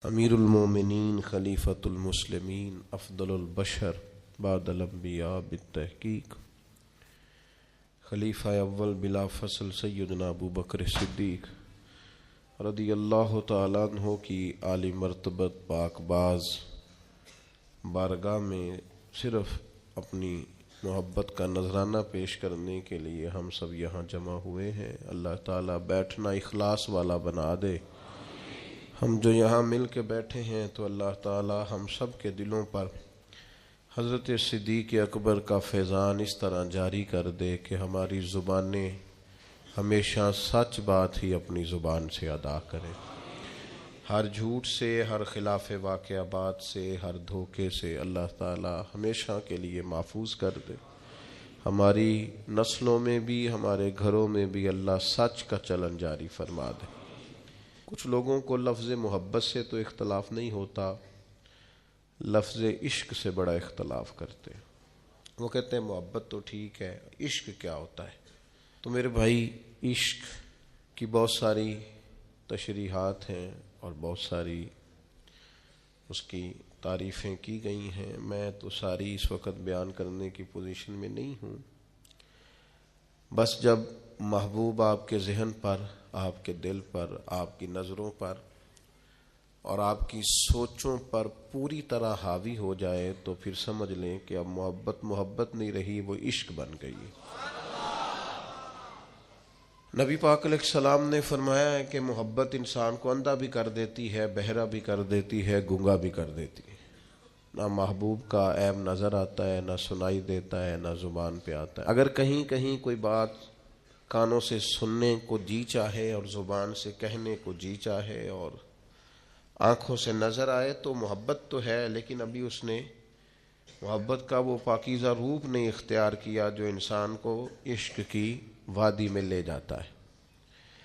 امیر المومنین خلیفۃ المسلمین افضل البشر بعد الانبیاء بالتحقیق خلیفہ اول بلا فصل سیدنا ابو بکر صدیق رضی اللہ تعالیٰ عنہ کی عالی مرتبت پاک باز بارگاہ میں صرف اپنی محبت کا نذرانہ پیش کرنے کے لیے ہم سب یہاں جمع ہوئے ہیں۔ اللہ تعالیٰ بیٹھنا اخلاص والا بنا دے۔ ہم جو یہاں مل کے بیٹھے ہیں تو اللہ تعالیٰ ہم سب کے دلوں پر حضرت صدیق اکبر کا فیضان اس طرح جاری کر دے کہ ہماری زبانیں ہمیشہ سچ بات ہی اپنی زبان سے ادا کریں، ہر جھوٹ سے، ہر خلاف واقعہ بات سے، ہر دھوکے سے اللہ تعالیٰ ہمیشہ کے لیے محفوظ کر دے۔ ہماری نسلوں میں بھی، ہمارے گھروں میں بھی اللہ سچ کا چلن جاری فرما دے۔ کچھ لوگوں کو لفظ محبت سے تو اختلاف نہیں ہوتا، لفظ عشق سے بڑا اختلاف کرتے ہیں۔ وہ کہتے ہیں محبت تو ٹھیک ہے، عشق کیا ہوتا ہے؟ تو میرے بھائی، عشق کی بہت ساری تشریحات ہیں اور بہت ساری اس کی تعریفیں کی گئی ہیں۔ میں تو ساری اس وقت بیان کرنے کی پوزیشن میں نہیں ہوں۔ بس جب محبوب آپ کے ذہن پر، آپ کے دل پر، آپ کی نظروں پر اور آپ کی سوچوں پر پوری طرح حاوی ہو جائے تو پھر سمجھ لیں کہ اب محبت نہیں رہی، وہ عشق بن گئی۔ نبی پاک علیہ السلام نے فرمایا ہے کہ محبت انسان کو اندھا بھی کر دیتی ہے، بہرا بھی کر دیتی ہے، گنگا بھی کر دیتی ہے۔ نہ محبوب کا عیب نظر آتا ہے، نہ سنائی دیتا ہے، نہ زبان پہ آتا ہے۔ اگر کہیں کوئی بات کانوں سے سننے کو جی چاہے اور زبان سے کہنے کو جی چاہے اور آنکھوں سے نظر آئے تو محبت تو ہے، لیکن ابھی اس نے محبت کا وہ پاکیزہ روپ نہیں اختیار کیا جو انسان کو عشق کی وادی میں لے جاتا ہے۔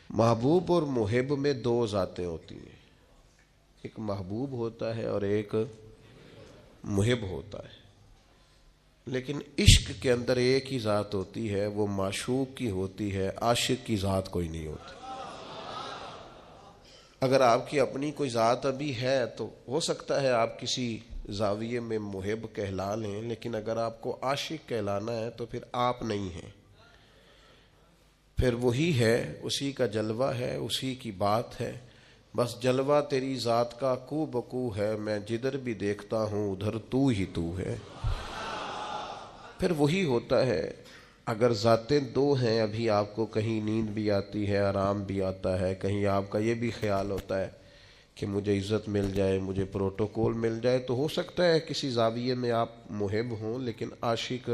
محبوب اور محب میں دو ذاتیں ہوتی ہیں، ایک محبوب ہوتا ہے اور ایک محب ہوتا ہے، لیکن عشق کے اندر ایک ہی ذات ہوتی ہے، وہ معشوق کی ہوتی ہے، عاشق کی ذات کوئی نہیں ہوتی۔ اگر آپ کی اپنی کوئی ذات ابھی ہے تو ہو سکتا ہے آپ کسی زاویے میں محب کہلا لیں، لیکن اگر آپ کو عاشق کہلانا ہے تو پھر آپ نہیں ہیں، پھر وہی ہے، اسی کا جلوہ ہے، اسی کی بات ہے۔ بس جلوہ تیری ذات کا کو بکو ہے، میں جدھر بھی دیکھتا ہوں ادھر تو ہی تو ہے، پھر وہی ہوتا ہے۔ اگر ذاتیں دو ہیں، ابھی آپ کو کہیں نیند بھی آتی ہے، آرام بھی آتا ہے، کہیں آپ کا یہ بھی خیال ہوتا ہے کہ مجھے عزت مل جائے، مجھے پروٹوکول مل جائے، تو ہو سکتا ہے کسی زاویے میں آپ محب ہوں، لیکن عاشق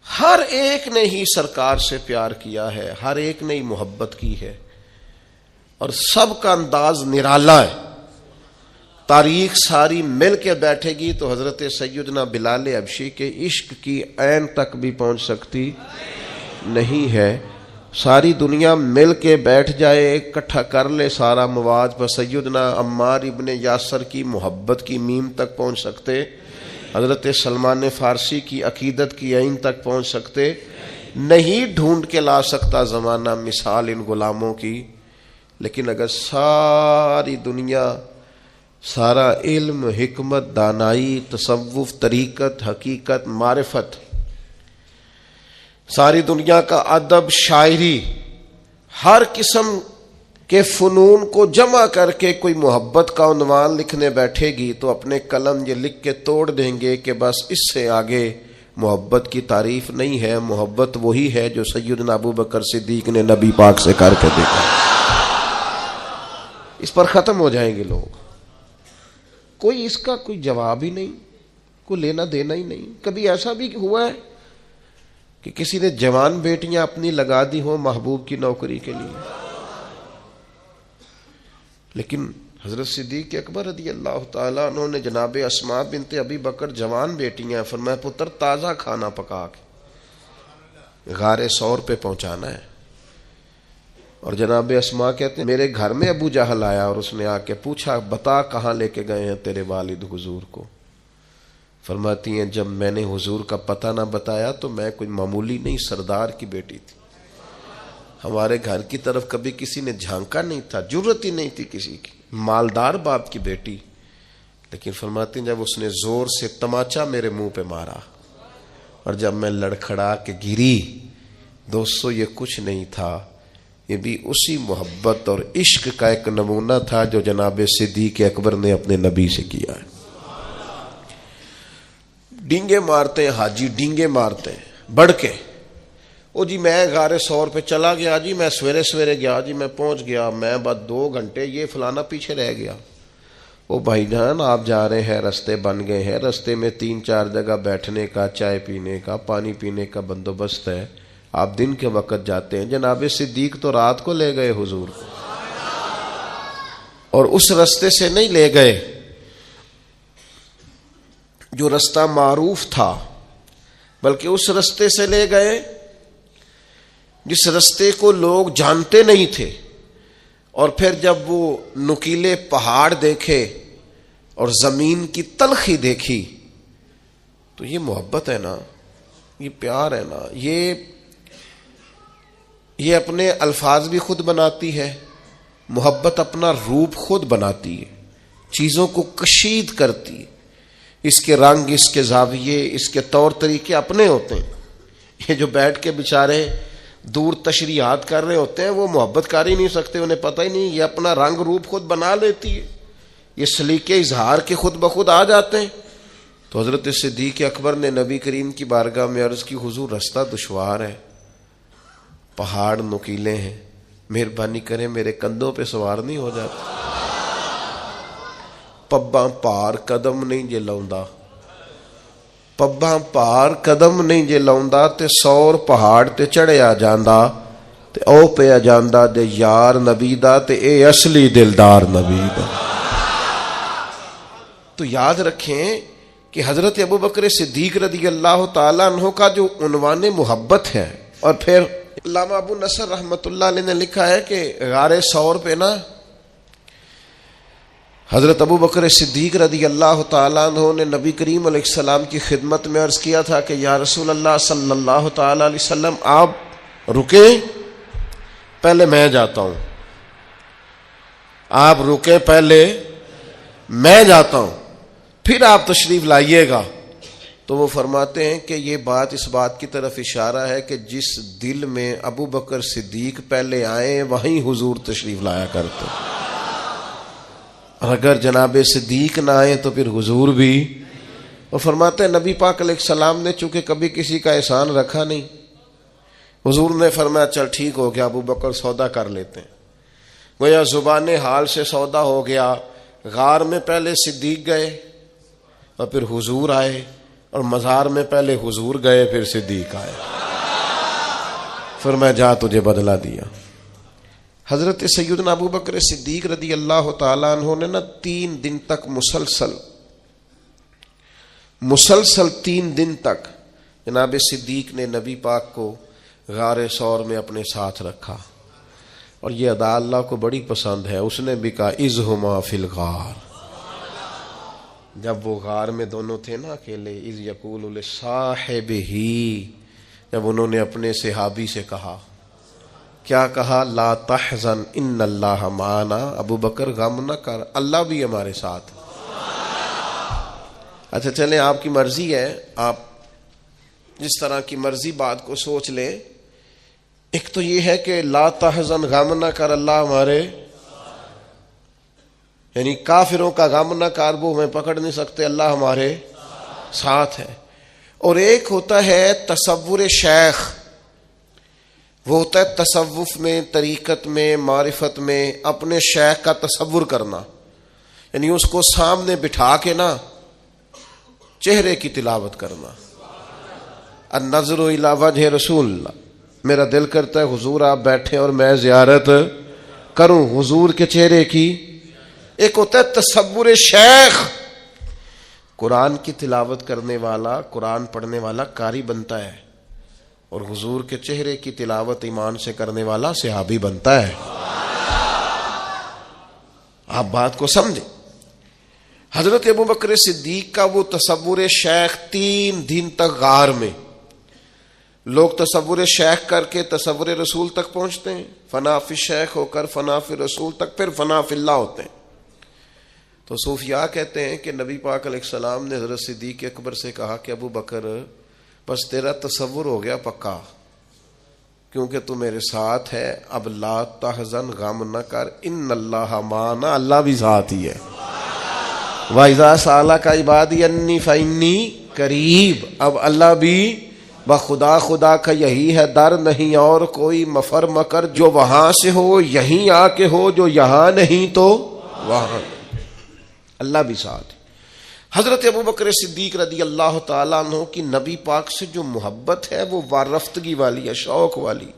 ہر ایک نے ہی سرکار سے پیار کیا ہے، ہر ایک نے ہی محبت کی ہے، اور سب کا انداز نرالا ہے۔ تاریخ ساری مل کے بیٹھے گی تو حضرت سیدنا بلال حبشی کے عشق کی عین تک بھی پہنچ سکتی نہیں ہے۔ ساری دنیا مل کے بیٹھ جائے، اکٹھا کر لے سارا مواد، پر سیدنا عمار ابن یاسر کی محبت کی میم تک پہنچ سکتے، حضرت سلمان فارسی کی عقیدت کی عین تک پہنچ سکتے نہیں۔ ڈھونڈ کے لا سکتا زمانہ مثال ان غلاموں کی، لیکن اگر ساری دنیا، سارا علم، حکمت، دانائی، تصوف، طریقت، حقیقت، معرفت، ساری دنیا کا ادب، شاعری، ہر قسم کے فنون کو جمع کر کے کوئی محبت کا عنوان لکھنے بیٹھے گی تو اپنے قلم یہ لکھ کے توڑ دیں گے کہ بس اس سے آگے محبت کی تعریف نہیں ہے۔ محبت وہی ہے جو سیدنا ابو بکر صدیق نے نبی پاک سے کر کے دیکھا۔ اس پر ختم ہو جائیں گے لوگ، کوئی اس کا کوئی جواب ہی نہیں، کوئی لینا دینا ہی نہیں۔ کبھی ایسا بھی ہوا ہے کہ کسی نے جوان بیٹیاں اپنی لگا دی ہوں محبوب کی نوکری کے لیے، لیکن حضرت صدیق اکبر رضی اللہ تعالیٰ عنہ نے جناب اسماء بنت ابی بکر جوان بیٹیاں، فرمایا پتر تازہ کھانا پکا کے غار ثور پہ پہنچانا ہے۔ اور جناب اسماء کہتے ہیں میرے گھر میں ابو جہل آیا اور اس نے آ کے پوچھا بتا کہاں لے کے گئے ہیں تیرے والد حضور کو؟ فرماتی ہیں جب میں نے حضور کا پتہ نہ بتایا تو میں کوئی معمولی نہیں، سردار کی بیٹی تھی، ہمارے گھر کی طرف کبھی کسی نے جھانکا نہیں تھا، جرت ہی نہیں تھی کسی کی، مالدار باپ کی بیٹی، لیکن فرماتی ہیں جب اس نے زور سے تماچا میرے منہ پہ مارا اور جب میں لڑکھڑا کے گری، دوستو یہ کچھ نہیں تھا، یہ بھی اسی محبت اور عشق کا ایک نمونہ تھا جو جناب صدیق اکبر نے اپنے نبی سے کیا ہے۔ ڈینگے مارتے ہیں حاجی، ڈینگے مارتے ہیں بڑھ کے، او جی میں غار سور پہ چلا گیا جی، میں سویرے سویرے گیا جی، میں پہنچ گیا، میں بعد 2 گھنٹے، یہ فلانا پیچھے رہ گیا۔ او بھائی جان آپ جا رہے ہیں، رستے بن گئے ہیں، رستے میں 3-4 جگہ بیٹھنے کا، چائے پینے کا، پانی پینے کا بندوبست ہے، آپ دن کے وقت جاتے ہیں۔ جناب صدیق تو رات کو لے گئے حضور کو، اور اس رستے سے نہیں لے گئے جو رستہ معروف تھا، بلکہ اس رستے سے لے گئے جس رستے کو لوگ جانتے نہیں تھے، اور پھر جب وہ نکیلے پہاڑ دیکھے اور زمین کی تلخی دیکھی تو یہ محبت ہے نا، یہ پیار ہے نا، یہ اپنے الفاظ بھی خود بناتی ہے، محبت اپنا روپ خود بناتی ہے، چیزوں کو کشید کرتی ہے، اس کے رنگ، اس کے زاویے، اس کے طور طریقے اپنے ہوتے ہیں۔ یہ جو بیٹھ کے بیچارے دور تشریحات کر رہے ہوتے ہیں وہ محبت کر ہی نہیں سکتے، انہیں پتہ ہی نہیں، یہ اپنا رنگ روپ خود بنا لیتی ہے، یہ سلیقے اظہار کے خود بخود آ جاتے ہیں۔ تو حضرت صدیق اکبر نے نبی کریم کی بارگاہ میں عرض کی، حضور رستہ دشوار ہے، پہاڑ نکیلے ہیں، مہربانی کریں میرے کندھوں پہ سوار نہیں ہو جاتا؟ پباں پار قدم نہیں جے لاؤندا، پباں پار قدم نہیں جے لاؤندا تے 100 پہاڑ تے چڑھیا جاندا تے او پیا جاندا دے یار نبی دا تے اے اصلی دلدار نبی دا۔ تو یاد رکھیں کہ حضرت ابوبکر صدیق رضی اللہ تعالیٰ عنہ کا جو عنوان محبت ہے، اور پھر علامہ ابو نصر رحمۃ اللہ علیہ نے لکھا ہے کہ غار ثور پہ نا حضرت ابوبکر صدیق رضی اللہ تعالیٰ عنہ نے نبی کریم علیہ السلام کی خدمت میں عرض کیا تھا کہ یا رسول اللہ صلی اللہ تعالیٰ علیہ وسلم آپ رکیں، پہلے میں جاتا ہوں، آپ رکیں پہلے میں جاتا ہوں، پھر آپ تشریف لائیے گا۔ تو وہ فرماتے ہیں کہ یہ بات اس بات کی طرف اشارہ ہے کہ جس دل میں ابوبکر صدیق پہلے آئے وہیں حضور تشریف لایا کرتے، اور اگر جناب صدیق نہ آئے تو پھر حضور بھی۔ اور فرماتے ہیں نبی پاک علیہ السلام نے چونکہ کبھی کسی کا احسان رکھا نہیں، حضور نے فرمایا چل ٹھیک ہو گیا ابوبکر سودا کر لیتے ہیں، گویا زبان حال سے سودا ہو گیا۔ غار میں پہلے صدیق گئے اور پھر حضور آئے، اور مزار میں پہلے حضور گئے پھر صدیق آئے، فرمایا جا تجھے بدلہ دیا۔ حضرت سیدنا ابوبکر صدیق رضی اللہ تعالیٰ عنہ نے نا 3 دن تک مسلسل 3 دن تک جناب صدیق نے نبی پاک کو غار ثور میں اپنے ساتھ رکھا، اور یہ ادا اللہ کو بڑی پسند ہے۔ اس نے بھی کہا اذہما فی الغار، جب وہ غار میں دونوں تھے نا اکیلے، اذ یقول لصاحبہ، جب انہوں نے اپنے صحابی سے کہا، کیا کہا؟ لا تحزن ان اللہ معنا، ابو بکر غم نہ کر، اللہ بھی ہمارے ساتھ۔ اچھا چلیں آپ کی مرضی ہے، آپ جس طرح کی مرضی بات کو سوچ لیں۔ ایک تو یہ ہے کہ لا تحزن غم نہ کر اللہ ہمارے، یعنی کافروں کا غم نہ کر وہ ہمیں پکڑ نہیں سکتے، اللہ ہمارے ساتھ ہے۔ اور ایک ہوتا ہے تصور شیخ، وہ ہوتا ہے تصوف میں، طریقت میں، معرفت میں اپنے شیخ کا تصور کرنا، یعنی اس کو سامنے بٹھا کے نا چہرے کی تلاوت کرنا۔ النظر الی وجہ رسول اللہ، میرا دل کرتا ہے حضور آپ بیٹھے اور میں زیارت کروں حضور کے چہرے کی۔ ایک ہوتا ہے تصور شیخ، قرآن کی تلاوت کرنے والا، قرآن پڑھنے والا قاری بنتا ہے، اور حضور کے چہرے کی تلاوت ایمان سے کرنے والا صحابی بنتا ہے۔ آپ بات کو سمجھیں۔ حضرت ابوبکر صدیق کا وہ تصور شیخ 3 دن تک غار میں، لوگ تصور شیخ کر کے تصور رسول تک پہنچتے ہیں، فنا فی شیخ ہو کر فنا فی رسول تک، پھر فنا فی اللہ ہوتے ہیں۔ تو صوفیاء کہتے ہیں کہ نبی پاک علیہ السلام نے حضرت صدیق اکبر سے کہا کہ ابو بکر بس تیرا تصور ہو گیا پکا، کیونکہ تو میرے ساتھ ہے، اب لا تحزن، غم نہ کر، ان اللہ معنا، اللہ بھی ساتھ ہی ہے۔ وَإِذَا سَأَلَكَ عِبَادِي أَنِّي فَإِنِّي قریب، اب اللہ بھی بخدا، خدا کا یہی ہے در، نہیں اور کوئی مفر مکر، جو وہاں سے ہو یہیں آ کے ہو، جو یہاں نہیں تو وہاں، اللہ بھی ساتھ۔ حضرت ابوبکر صدیق رضی اللہ تعالیٰ عنہ کی نبی پاک سے جو محبت ہے وہ وارفتگی والی ہے، شوق والی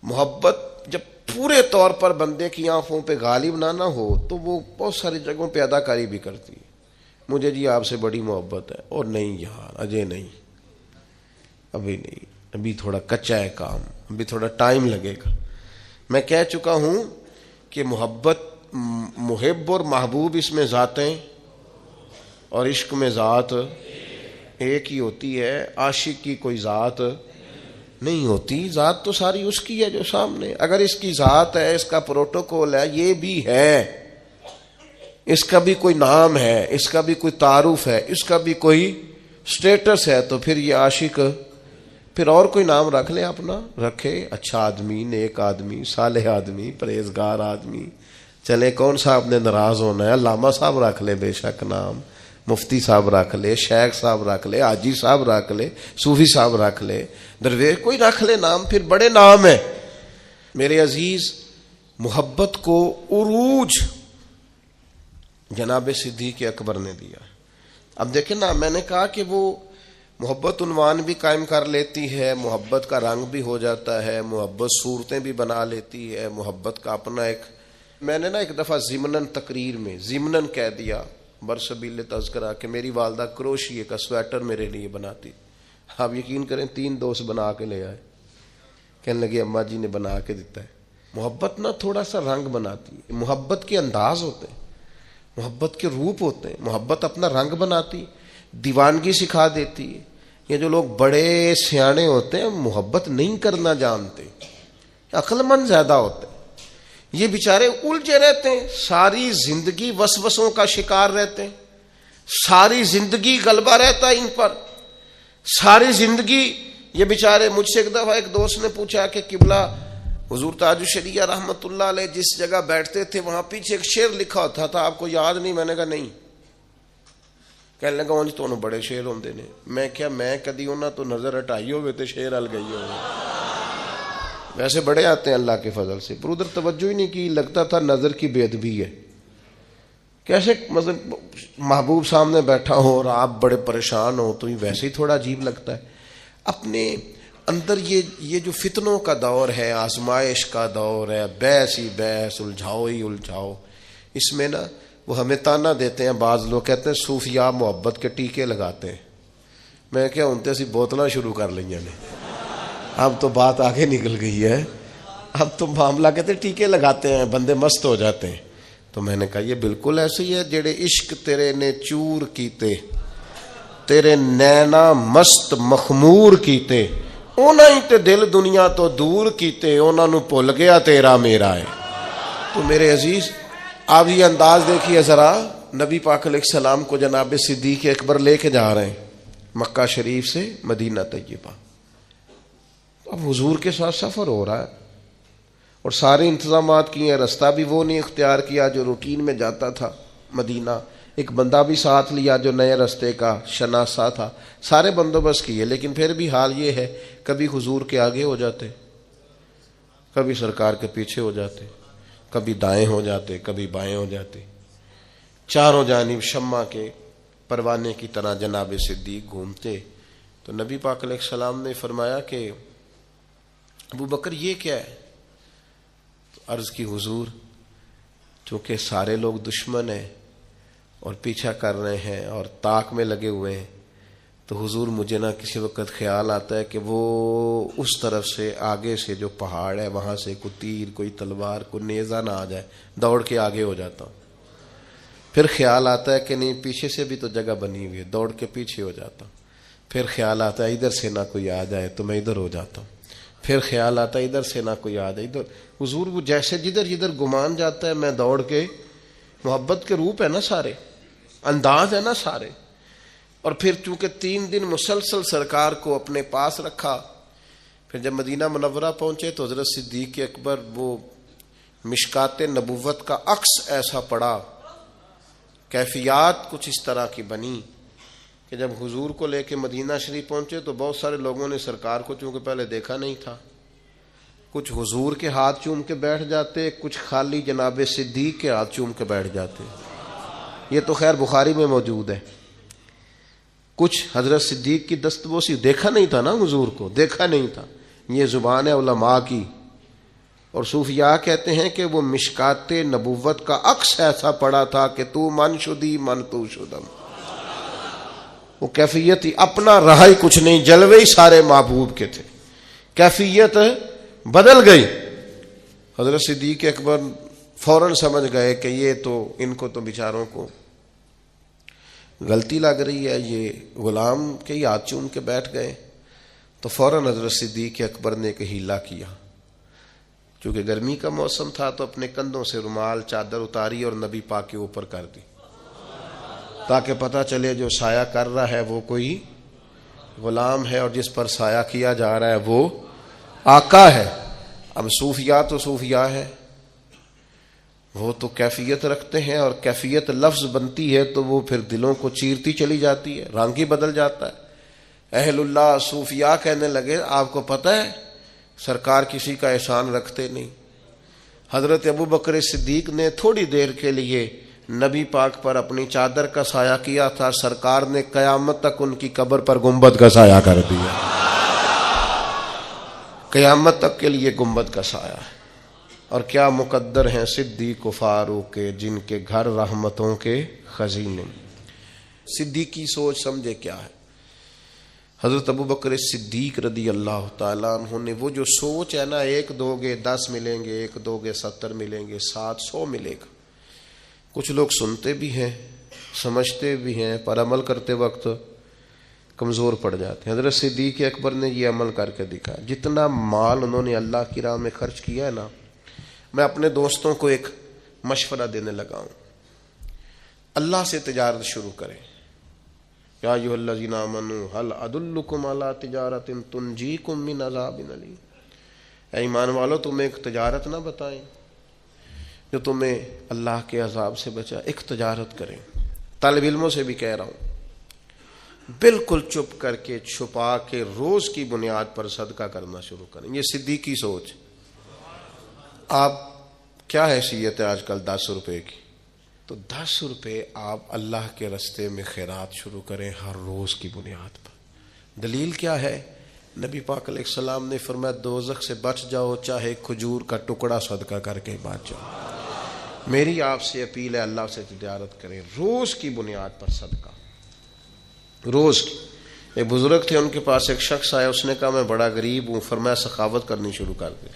محبت۔ جب پورے طور پر بندے کی آنکھوں پہ غالب نہ ہو تو وہ بہت ساری جگہوں پہ اداکاری بھی کرتی ہے۔ مجھے جی آپ سے بڑی محبت ہے، اور نہیں یار اجے نہیں، ابھی نہیں، ابھی تھوڑا کچا ہے کام، ابھی تھوڑا ٹائم لگے گا۔ میں کہہ چکا ہوں کہ محبت، محب اور محبوب اس میں ذاتیں اور عشق میں ذات ایک ہی ہوتی ہے، عاشق کی کوئی ذات نہیں ہوتی، ذات تو ساری اس کی ہے جو سامنے۔ اگر اس کی ذات ہے، اس کا پروٹوکول ہے، یہ بھی ہے، اس کا بھی کوئی نام ہے، اس کا بھی کوئی تعارف ہے، اس کا بھی کوئی سٹیٹس ہے، تو پھر یہ عاشق پھر اور کوئی نام رکھ لے، اپنا رکھے، اچھا آدمی، نیک آدمی، صالح آدمی، پرہیزگار آدمی، چلے کون صاحب نے ناراض ہونا ہے، علامہ صاحب رکھ لے بے شک نام، مفتی صاحب رکھ لے، شیخ صاحب رکھ لے، حاجی صاحب رکھ لے، صوفی صاحب رکھ لے، درویش کوئی رکھ لے نام، پھر بڑے نام ہیں۔ میرے عزیز، محبت کو عروج جناب صدیق اکبر نے دیا۔ اب دیکھیں نا، میں نے کہا کہ وہ محبت عنوان بھی قائم کر لیتی ہے، محبت کا رنگ بھی ہو جاتا ہے، محبت صورتیں بھی بنا لیتی ہے، محبت کا اپنا ایک، میں نے نا ایک دفعہ ضمناً تقریر میں ضمناً کہہ دیا برسبیل تذکرہ کہ میری والدہ کروشیے کا سویٹر میرے لیے بناتی، آپ یقین کریں 3 دوست بنا کے لے آئے، کہنے لگے اماں جی نے بنا کے دیتا ہے۔ محبت نا تھوڑا سا رنگ بناتی ہے، محبت کے انداز ہوتے ہیں، محبت کے روپ ہوتے ہیں، محبت اپنا رنگ بناتی، دیوانگی سکھا دیتی ہے۔ یہ جو لوگ بڑے سیانے ہوتے ہیں محبت نہیں کرنا جانتے، عقل مند زیادہ ہوتے ہیں، یہ بیچارے الجھے رہتے ہیں، ساری زندگی وسوسوں کا شکار رہتے ہیں، ساری زندگی غلبہ رہتا ہے ان پر، ساری زندگی یہ بیچارے۔ مجھ سے ایک دفعہ ایک دوست نے پوچھا کہ قبلہ حضور تاج الشریعہ رحمت اللہ علیہ جس جگہ بیٹھتے تھے وہاں پیچھے ایک شعر لکھا ہوتا تھا، آپ کو یاد نہیں؟ میں نے کہا نہیں۔ کہنے لگا انج تو بڑے شعر ہوندے نے۔ میں کیا میں کدی انہاں تو نظر ہٹائی ہوئے تے شعر ہل گئی ہوئے، ویسے بڑے آتے ہیں اللہ کے فضل سے، پر ادھر توجہ ہی نہیں کی، لگتا تھا نظر کی بے ادبی ہے۔ کیسے مطلب محبوب سامنے بیٹھا ہو اور آپ بڑے پریشان ہو تو ویسے ہی تھوڑا عجیب لگتا ہے۔ اپنے اندر یہ جو فتنوں کا دور ہے، آزمائش کا دور ہے، بحث ہی بحث، الجھاؤ ہی الجھاؤ، اس میں نا وہ ہمیں تانا دیتے ہیں، بعض لوگ کہتے ہیں صوفیاء محبت کے ٹیکے لگاتے ہیں۔ میں کیا انتے سی بوتلاں شروع کر لئیاں نے، اب تو بات آگے نکل گئی ہے، اب تو معاملہ کہتے ہیں ٹیکے لگاتے ہیں، بندے مست ہو جاتے ہیں۔ تو میں نے کہا یہ بالکل ایسے ہی ہے، جڑے عشق تیرے نے چور کیتے، تیرے نینا مست مخمور کیتے، اونا ہی تے دل دنیا تو دور کیتے، اونا نو بھول گیا تیرا میرا ہے۔ تو میرے عزیز آپ یہ انداز دیکھیے ذرا، نبی پاک علیہ السلام کو جناب صدیق اکبر لے کے جا رہے ہیں مکہ شریف سے مدینہ طیبہ، اب حضور کے ساتھ سفر ہو رہا ہے اور سارے انتظامات کیے ہیں، رستہ بھی وہ نہیں اختیار کیا جو روٹین میں جاتا تھا مدینہ، ایک بندہ بھی ساتھ لیا جو نئے رستے کا شناسا تھا، سارے بندوبست کیے، لیکن پھر بھی حال یہ ہے کبھی حضور کے آگے ہو جاتے، کبھی سرکار کے پیچھے ہو جاتے، کبھی دائیں ہو جاتے، کبھی بائیں ہو جاتے، چاروں جانب شمع کے پروانے کی طرح جناب صدیق گھومتے۔ تو نبی پاک علیہ السلام نے فرمایا کہ ابو بکر یہ کیا ہے؟ تو عرض کی حضور چونکہ سارے لوگ دشمن ہیں اور پیچھا کر رہے ہیں اور طاق میں لگے ہوئے ہیں، تو حضور مجھے نہ کسی وقت خیال آتا ہے کہ وہ اس طرف سے آگے سے جو پہاڑ ہے وہاں سے کوئی تیر، کوئی تلوار، کوئی نیزہ نہ آ جائے، دوڑ کے آگے ہو جاتا ہوں۔ پھر خیال آتا ہے کہ نہیں پیچھے سے بھی تو جگہ بنی ہوئی ہے، دوڑ کے پیچھے ہو جاتا ہوں۔ پھر خیال آتا ہے ادھر سے نہ کوئی آ جائے تو میں ادھر ہو جاتا ہوں۔ پھر خیال آتا ہے ادھر سے نہ کوئی آ جائے ادھر۔ حضور وہ جیسے جدھر جدھر گمان جاتا ہے میں دوڑ کے محبت کے روپ ہے نا سارے، انداز ہے نا سارے. اور پھر چونکہ 3 دن مسلسل سرکار کو اپنے پاس رکھا، پھر جب مدینہ منورہ پہنچے تو حضرت صدیق اکبر وہ مشکات نبوت کا عکس ایسا پڑا، کیفیات کچھ اس طرح کی بنی کہ جب حضور کو لے کے مدینہ شریف پہنچے تو بہت سارے لوگوں نے سرکار کو چونکہ پہلے دیکھا نہیں تھا، کچھ حضور کے ہاتھ چوم کے بیٹھ جاتے، کچھ خالی جناب صدیق کے ہاتھ چوم کے بیٹھ جاتے. یہ تو خیر بخاری میں موجود ہے. کچھ حضرت صدیق کی دستبوسی، دیکھا نہیں تھا نا حضور کو، دیکھا نہیں تھا. یہ زبان ہے علماء کی. اور صوفیاء کہتے ہیں کہ وہ مشکات نبوت کا عکس ایسا پڑا تھا کہ تو من شدی من تو شدم. وہ کیفیت ہی اپنا رہا ہی کچھ نہیں، جلوے ہی سارے محبوب کے تھے. کیفیت بدل گئی. حضرت صدیق اکبر فوراً سمجھ گئے کہ یہ تو ان کو تو بیچاروں کو غلطی لگ رہی ہے، یہ غلام کے ہی ہاتھ چوم کے بیٹھ گئے. تو فوراً حضرت صدیق اکبر نے ایک ہیلا کیا. چونکہ گرمی کا موسم تھا تو اپنے کندھوں سے رومال چادر اتاری اور نبی پاک کے اوپر کر دی، تاکہ پتہ چلے جو سایہ کر رہا ہے وہ کوئی غلام ہے اور جس پر سایہ کیا جا رہا ہے وہ آقا ہے. اب صوفیاء تو صوفیاء ہے، وہ تو کیفیت رکھتے ہیں، اور کیفیت لفظ بنتی ہے تو وہ پھر دلوں کو چیرتی چلی جاتی ہے، رنگ ہی بدل جاتا ہے. اہل اللہ صوفیاء کہنے لگے آپ کو پتہ ہے سرکار کسی کا احسان رکھتے نہیں. حضرت ابو بکر صدیق نے تھوڑی دیر کے لیے نبی پاک پر اپنی چادر کا سایہ کیا تھا، سرکار نے قیامت تک ان کی قبر پر گنبد کا سایہ کر دیا. قیامت تک کے لیے گنبد کا سایہ ہے. اور کیا مقدر ہیں صدیق و فاروق کے، جن کے گھر رحمتوں کے خزینے. صدیقی سوچ سمجھے کیا ہے. حضرت ابو بکر صدیق رضی اللہ تعالیٰ عنہ نے وہ جو سوچ ہے نا، 1 دو گے 10 ملیں گے، 1 دو گے 70 ملیں گے، 700 ملے گا. کچھ لوگ سنتے بھی ہیں سمجھتے بھی ہیں پر عمل کرتے وقت کمزور پڑ جاتے ہیں. حضرت صدیق اکبر نے یہ عمل کر کے دکھایا. جتنا مال انہوں نے اللہ کی راہ میں خرچ کیا ہے نا، میں اپنے دوستوں کو ایک مشورہ دینے لگا ہوں، اللہ سے تجارت شروع کریں. یا ایھا الذین آمنوا هل ادلکم علی تجارۃ تنجیکم من عذاب الیم. اے ایمان والو تمہیں ایک تجارت نہ بتائیں جو تمہیں اللہ کے عذاب سے بچا. ایک تجارت کریں. طالب علموں سے بھی کہہ رہا ہوں، بالکل چپ کر کے چھپا کے روز کی بنیاد پر صدقہ کرنا شروع کریں. یہ صدیقی سوچ. آپ کیا حیثیت ہے آج کل 10 روپے کی؟ تو 10 روپے آپ اللہ کے رستے میں خیرات شروع کریں ہر روز کی بنیاد پر. دلیل کیا ہے؟ نبی پاک علیہ السلام نے فرمایا دوزخ سے بچ جاؤ چاہے کھجور کا ٹکڑا صدقہ کر کے بچ جاؤ. میری آپ سے اپیل ہے اللہ سے تجارت کریں روز کی بنیاد پر صدقہ. روز کی. ایک بزرگ تھے، ان کے پاس ایک شخص آیا، اس نے کہا میں بڑا غریب ہوں، فرمایا سخاوت کرنی شروع کر دے.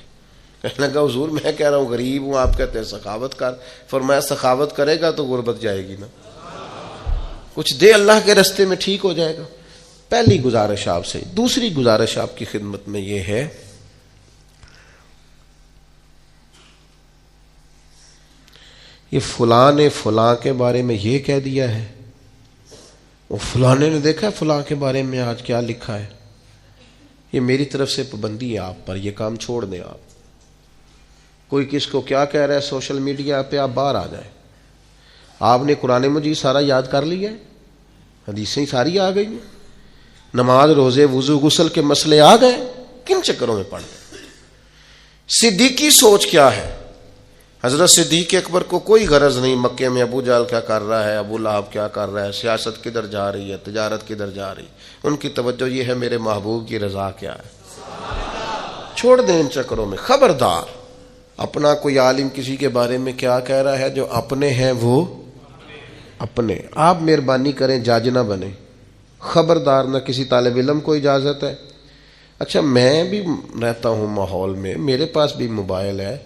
کہنے لگا حضور میں کہہ رہا ہوں غریب ہوں، آپ کہتے ہیں سخاوت کر. فرمایا سخاوت کرے گا تو غربت جائے گی نا، کچھ دے اللہ کے رستے میں ٹھیک ہو جائے گا. پہلی گزارش آپ سے. دوسری گزارش آپ کی خدمت میں یہ ہے، یہ فلاں نے فلاں کے بارے میں یہ کہہ دیا ہے، وہ فلاں نے دیکھا ہے فلاں کے بارے میں آج کیا لکھا ہے. یہ میری طرف سے پابندی ہے آپ پر، یہ کام چھوڑ دیں آپ. کوئی کس کو کیا کہہ رہا ہے سوشل میڈیا پہ، آپ باہر آ جائیں. آپ نے قرآن مجید سارا یاد کر لیا ہے، حدیثیں ساری آ گئی ہیں، نماز روزے وضو غسل کے مسئلے آ گئے، کن چکروں میں پڑ گئے. صدیقی سوچ کیا ہے؟ حضرت صدیق اکبر کو کوئی غرض نہیں مکے میں ابو جہل کیا کر رہا ہے، ابو لہب کیا کر رہا ہے، سیاست کدھر جا رہی ہے، تجارت کدھر جا رہی. ان کی توجہ یہ ہے میرے محبوب کی رضا کیا ہے. چھوڑ دیں ان چکروں میں. خبردار اپنا کوئی عالم کسی کے بارے میں کیا کہہ رہا ہے، جو اپنے ہیں وہ اپنے. آپ مہربانی کریں جج نہ بنیں. خبردار نہ کسی طالب علم کو اجازت ہے. اچھا میں بھی رہتا ہوں ماحول میں، میرے پاس بھی موبائل ہے،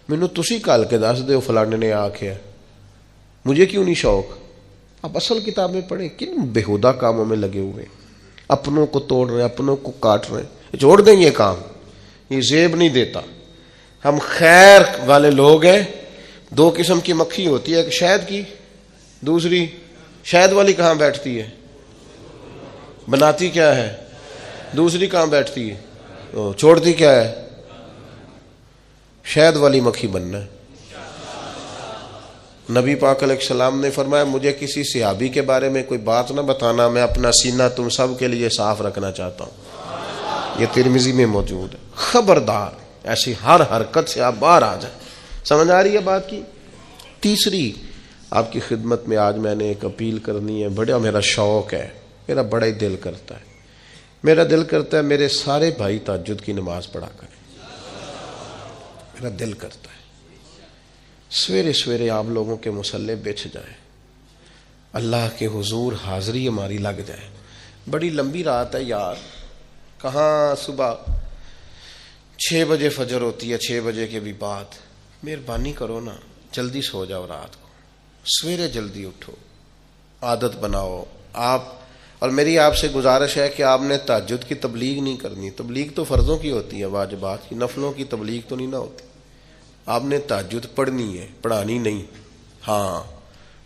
مینوں تسی کل کے دس دیو فلانے نے آکھیا، مجھے کیوں نہیں شوق. آپ اصل کتابیں پڑھیں. کن بےہودہ کاموں میں لگے ہوئے، اپنوں کو توڑ رہے ہیں، اپنوں کو کاٹ رہے ہیں. چھوڑ دیں یہ کام، یہ زیب نہیں دیتا. ہم خیر والے لوگ ہیں، دو قسم کی مکھی ہوتی ہے، ایک شہد کی، دوسری شہد والی کہاں بیٹھتی ہے؟ بناتی کیا ہے؟ دوسری کہاں بیٹھتی ہے؟ چھوڑتی کیا ہے؟ شہد والی مکھی بننا ہے۔ نبی پاک علیہ السلام نے فرمایا مجھے کسی صحابی کے بارے میں کوئی بات نہ بتانا، میں اپنا سینہ تم سب کے لیے صاف رکھنا چاہتا ہوں۔ یہ ترمذی میں موجود ہے۔ خبردار ایسی ہر حرکت سے آپ باہر آ جائیں۔ سمجھ آ رہی ہے بات کی؟ تیسری آپ کی خدمت میں آج میں نے ایک اپیل کرنی ہے، بڑا میرا شوق ہے، میرا بڑا ہی دل کرتا ہے، میرا دل کرتا ہے میرے سارے بھائی تہجد کی نماز پڑھا کریں۔ میرا دل کرتا ہے سویرے سویرے آپ لوگوں کے مصلے بچھ جائیں، اللہ کے حضور حاضری ہماری لگ جائے۔ بڑی لمبی رات ہے یار، کہاں صبح 6 بجے فجر ہوتی ہے، 6 بجے کے بھی بعد۔ مہربانی کرو نا، جلدی سو جاؤ، رات کو سویرے جلدی اٹھو، عادت بناؤ آپ۔ اور میری آپ سے گزارش ہے کہ آپ نے تہجد کی تبلیغ نہیں کرنی، تبلیغ تو فرضوں کی ہوتی ہے، واجبات کی، نفلوں کی تبلیغ تو نہیں نہ ہوتی۔ آپ نے تہجد پڑھنی ہے، پڑھانی نہیں۔ ہاں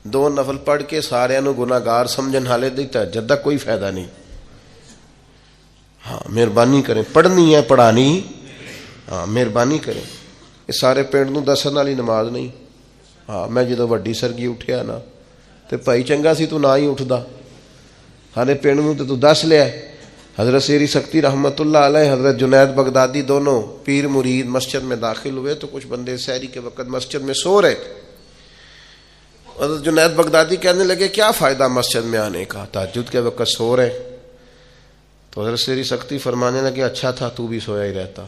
2 نفل پڑھ کے سارے نو گناہگار سمجھن حالے دی تہجد دا کوئی فائدہ نہیں۔ ہاں مہربانی کریں، پڑھنی ہے پڑھانی، ہاں مہربانی کریں۔ یہ سارے پنڈ نو دسن والی نماز نہیں۔ ہاں میں جدو وڈی سرگی اٹھیا نا تے بھائی چنگا سی تو نہ ہی اٹھدا، سارے پنڈ نو تے تو دس لیا۔ حضرت سیری سکتی رحمت اللہ علیہ، حضرت جنید بغدادی دونوں پیر مرید مسجد میں داخل ہوئے تو کچھ بندے سحری کے وقت مسجد میں سو رہے تھے۔ حضرت جنید بغدادی کہنے لگے کیا فائدہ مسجد میں آنے کا، تہجد کے وقت سو رہے۔ تو حضرت سیری سکتی فرمانے لگے اچھا تھا تو بھی سویا ہی رہتا،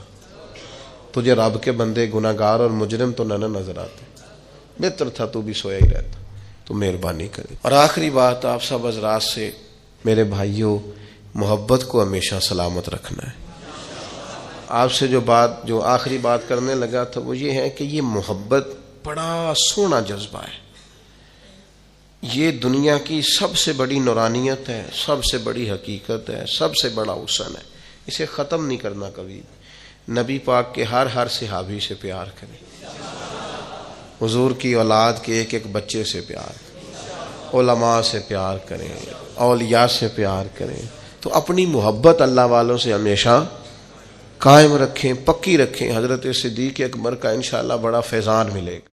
تجھے رب کے بندے گناہگار اور مجرم تو نہ نظر آتے، بہتر تھا تو بھی سویا ہی رہتا۔ تو مہربانی کریں۔ اور آخری بات آپ سب حضرات سے، میرے بھائیوں، محبت کو ہمیشہ سلامت رکھنا ہے۔ آپ سے جو آخری بات کرنے لگا تھا وہ یہ ہے کہ یہ محبت بڑا سونا جذبہ ہے، یہ دنیا کی سب سے بڑی نورانیت ہے، سب سے بڑی حقیقت ہے، سب سے بڑا حسن ہے، اسے ختم نہیں کرنا کبھی۔ نبی پاک کے ہر صحابی سے پیار کریں، حضور کی اولاد کے ایک ایک بچے سے پیار کریں، علماء سے پیار کریں، اولیاء سے پیار کریں، تو اپنی محبت اللہ والوں سے ہمیشہ قائم رکھیں، پکی رکھیں۔ حضرت صدیق اکبر کا انشاءاللہ بڑا فیضان ملے گا۔